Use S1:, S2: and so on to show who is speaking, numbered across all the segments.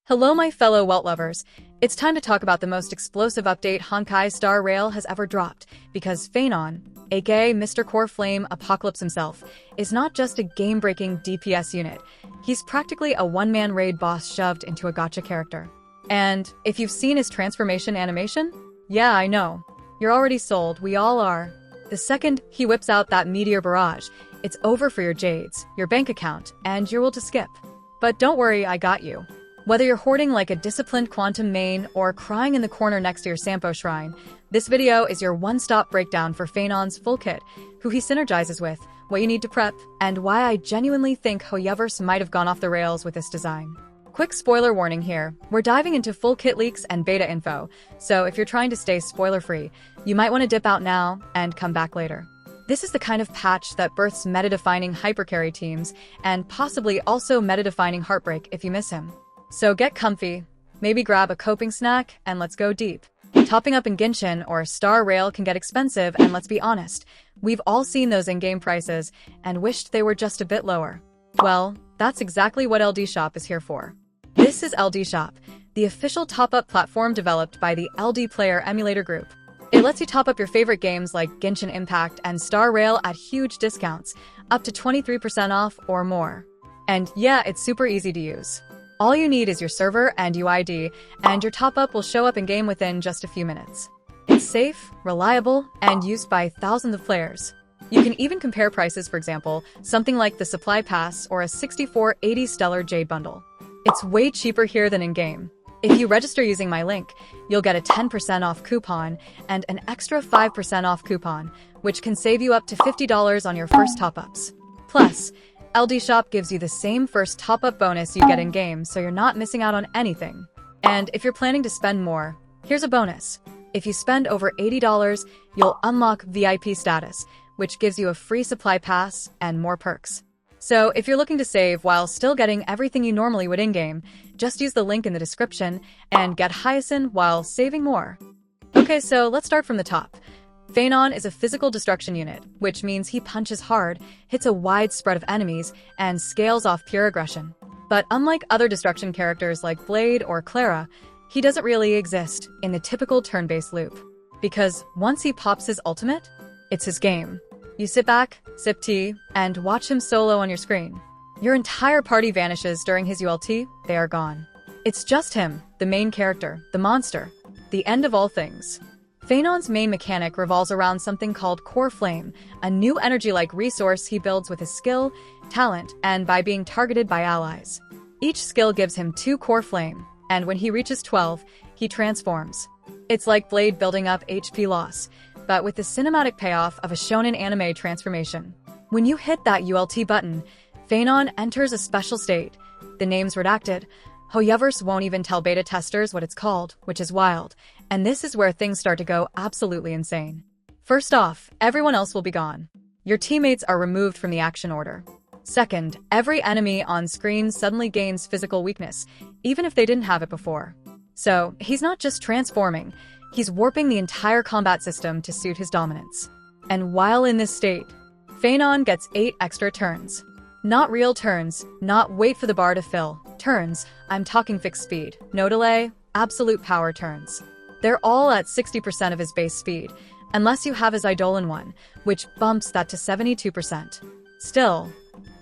S1: Hello my fellow Welt lovers, it's time to talk about the most explosive update Honkai Star Rail has ever dropped, because Phainon, aka Mr. Core Flame Apocalypse himself, is not just a game-breaking DPS unit, he's practically a one-man raid boss shoved into a gacha character. And if you've seen his transformation animation? Yeah, I know. You're already sold, we all are. The second he whips out that meteor barrage, it's over for your jades, your bank account, and your will to skip. But don't worry, I got you. Whether you're hoarding like a disciplined quantum main or crying in the corner next to your Sampo shrine, this video is your one-stop breakdown for Phainon's full kit, who he synergizes with, what you need to prep, and why I genuinely think Honkai might have gone off the rails with this design. Quick spoiler warning here, we're diving into full kit leaks and beta info, so if you're trying to stay spoiler-free, you might want to dip out now and come back later. This is the kind of patch that births meta-defining hypercarry teams, and possibly also meta-defining heartbreak if you miss him. So get comfy, maybe grab a coping snack, and let's go deep. Topping up in Genshin or Star Rail can get expensive, and let's be honest, we've all seen those in-game prices and wished they were just a bit lower. Well, that's exactly what LD Shop is here for. This is LD Shop, the official top-up platform developed by the LD Player Emulator Group. It lets you top up your favorite games like Genshin Impact and Star Rail at huge discounts, up to 23% off or more. And yeah, it's super easy to use. All you need is your server and UID, and your top-up will show up in-game within just a few minutes. It's safe, reliable, and used by thousands of players. You can even compare prices, for example, something like the Supply Pass or a 6480 Stellar Jade Bundle. It's way cheaper here than in-game. If you register using my link, you'll get a 10% off coupon and an extra 5% off coupon, which can save you up to $50 on your first top-ups. Plus, LD Shop gives you the same first top-up bonus you get in-game, so you're not missing out on anything. And if you're planning to spend more, here's a bonus. If you spend over $80, you'll unlock VIP status, which gives you a free supply pass and more perks. So if you're looking to save while still getting everything you normally would in-game, just use the link in the description and get Hyacinth while saving more. Okay, so let's start from the top. Phainon is a physical destruction unit, which means he punches hard, hits a wide spread of enemies, and scales off pure aggression. But unlike other destruction characters like Blade or Clara, he doesn't really exist in the typical turn-based loop. Because once he pops his ultimate, it's his game. You sit back, sip tea, and watch him solo on your screen. Your entire party vanishes during his ULT, they are gone. It's just him, the main character, the monster, the end of all things. Phainon's main mechanic revolves around something called Core Flame, a new energy-like resource he builds with his skill, talent, and by being targeted by allies. Each skill gives him 2 Core Flame, and when he reaches 12, he transforms. It's like Blade building up HP loss, but with the cinematic payoff of a shonen anime transformation. When you hit that ULT button, Phainon enters a special state. The name's redacted. Honkai won't even tell beta testers what it's called, which is wild, and this is where things start to go absolutely insane. First off, everyone else will be gone. Your teammates are removed from the action order. Second, every enemy on screen suddenly gains physical weakness, even if they didn't have it before. So, he's not just transforming, he's warping the entire combat system to suit his dominance. And while in this state, Phainon gets 8 extra turns. Not real turns, not wait for the bar to fill. Turns, I'm talking fixed speed, no delay, absolute power turns. They're all at 60% of his base speed, unless you have his Idolans one, which bumps that to 72%. Still,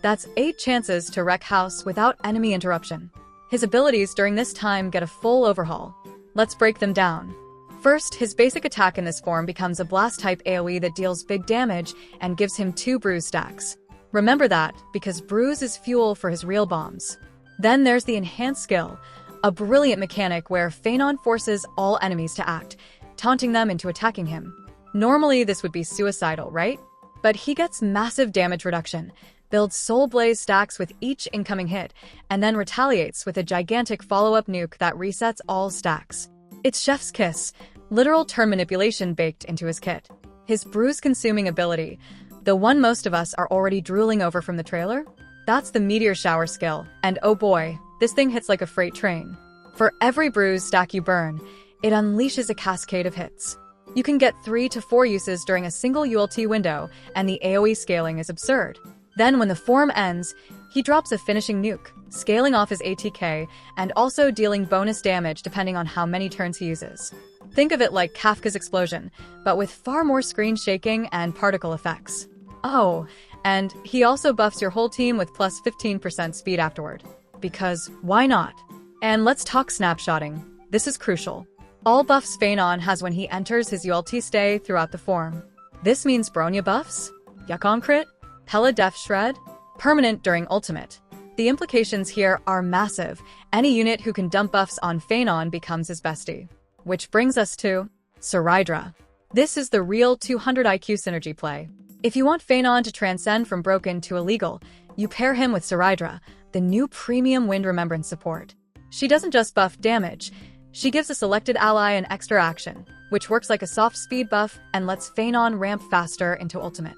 S1: that's 8 chances to wreck house without enemy interruption. His abilities during this time get a full overhaul. Let's break them down. First, his basic attack in this form becomes a blast-type AoE that deals big damage and gives him 2 bruise stacks. Remember that, because bruise is fuel for his real bombs. Then there's the enhanced skill, a brilliant mechanic where Phainon forces all enemies to act, taunting them into attacking him. Normally this would be suicidal, right? But he gets massive damage reduction, builds Soul Blaze stacks with each incoming hit, and then retaliates with a gigantic follow-up nuke that resets all stacks. It's Chef's Kiss, literal turn manipulation baked into his kit. His bruise-consuming ability, the one most of us are already drooling over from the trailer? That's the Meteor Shower skill, and oh boy, this thing hits like a freight train. For every bruise stack you burn, it unleashes a cascade of hits. You can get 3 to 4 uses during a single ULT window, and the AoE scaling is absurd. Then when the form ends, he drops a finishing nuke, scaling off his ATK, and also dealing bonus damage depending on how many turns he uses. Think of it like Kafka's explosion, but with far more screen shaking and particle effects. Oh, and he also buffs your whole team with plus 15% speed afterward. Because why not? And let's talk snapshotting. This is crucial. All buffs Phainon has when he enters his ULT stay throughout the form. This means Bronya buffs, Yukon crit, Pella Def Shred, permanent during ultimate. The implications here are massive. Any unit who can dump buffs on Phainon becomes his bestie. Which brings us to Cerydra. This is the real 200 IQ synergy play. If you want Phainon to transcend from broken to illegal, you pair him with Cerydra, the new premium Wind Remembrance support. She doesn't just buff damage, she gives a selected ally an extra action, which works like a soft speed buff and lets Phainon ramp faster into ultimate.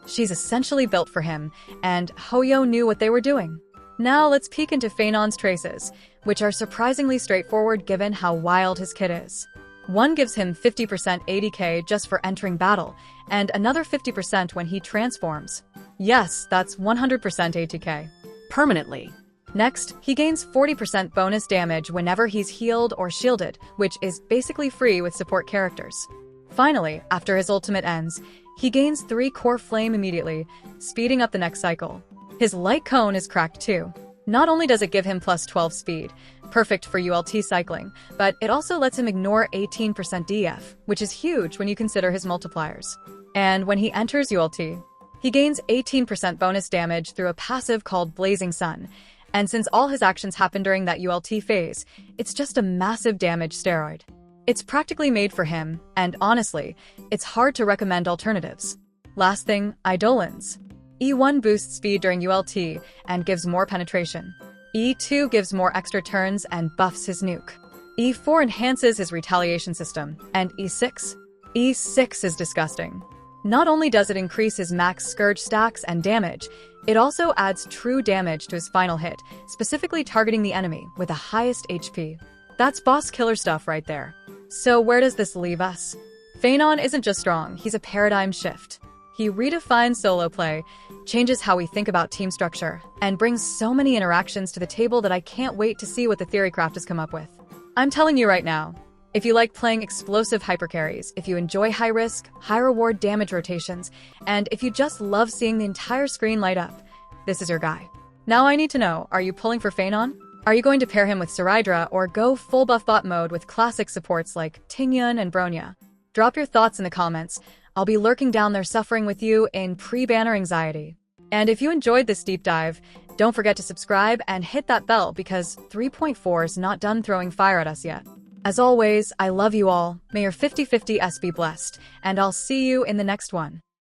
S1: She's essentially built for him, and Hoyo knew what they were doing. Now let's peek into Phainon's traces, which are surprisingly straightforward given how wild his kit is. One gives him 50% ADK just for entering battle, and another 50% when he transforms. Yes, that's 100% ATK. Permanently. Next, he gains 40% bonus damage whenever he's healed or shielded, which is basically free with support characters. Finally, after his ultimate ends, he gains 3 core flame immediately, speeding up the next cycle. His light cone is cracked too. Not only does it give him plus 12 speed, perfect for ULT cycling, but it also lets him ignore 18% DF, which is huge when you consider his multipliers. And when he enters ULT, he gains 18% bonus damage through a passive called Blazing Sun, and since all his actions happen during that ULT phase, it's just a massive damage steroid. It's practically made for him, and honestly, it's hard to recommend alternatives. Last thing, Idolans. E1 boosts speed during ULT and gives more penetration. E2 gives more extra turns and buffs his nuke. E4 enhances his retaliation system, and E6? E6 is disgusting. Not only does it increase his max Scourge stacks and damage, it also adds true damage to his final hit, specifically targeting the enemy with the highest HP. That's boss killer stuff right there. So where does this leave us? Phainon isn't just strong, he's a paradigm shift. He redefines solo play, changes how we think about team structure, and brings so many interactions to the table that I can't wait to see what the Theorycraft has come up with. I'm telling you right now, if you like playing explosive hypercarries, if you enjoy high-risk, high-reward damage rotations, and if you just love seeing the entire screen light up, this is your guy. Now I need to know, are you pulling for Phainon? Are you going to pair him with Cerydra or go full buff bot mode with classic supports like Tingyun and Bronya? Drop your thoughts in the comments. I'll be lurking down there suffering with you in pre-banner anxiety. And if you enjoyed this deep dive, don't forget to subscribe and hit that bell because 3.4 is not done throwing fire at us yet. As always, I love you all. May your 50/50 S be blessed, and I'll see you in the next one.